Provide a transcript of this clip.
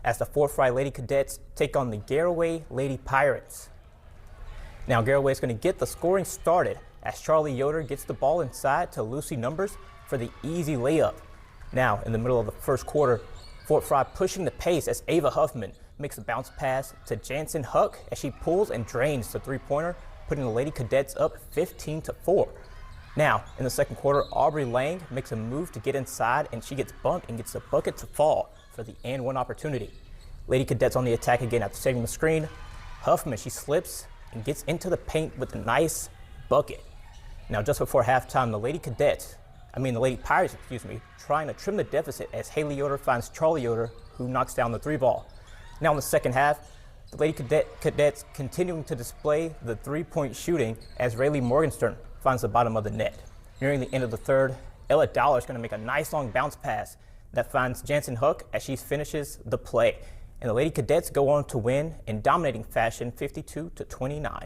as the Frye Lady Cadets take on the Garaway Lady Pirates. Now Garaway is going to get the scoring started as Charlie Yoder gets the ball inside to Lucy Numbers for the easy layup. Now in the middle of the first quarter, Fort Frye pushing the pace as Ava Huffman makes a bounce pass to Jansen Huck as she pulls and drains the three-pointer, putting the Lady Cadets up 15-4. Now, in the second quarter, Aubrey Lang makes a move to get inside, and she gets bumped and gets the bucket to fall for the and one opportunity. Lady Cadets on the attack again after saving the screen. Huffman, she slips and gets into the paint with a nice bucket. Now, just before halftime, the Lady Pirates, trying to trim the deficit as Haley Yoder finds Charlie Yoder, who knocks down the three ball. Now in the second half, the Lady Cadets continuing to display the three-point shooting as Rayleigh Morgenstern finds the bottom of the net. Nearing the end of the third, Ella Dollar is going to make a nice long bounce pass that finds Jansen Huck as she finishes the play. And the Lady Cadets go on to win in dominating fashion 52-29.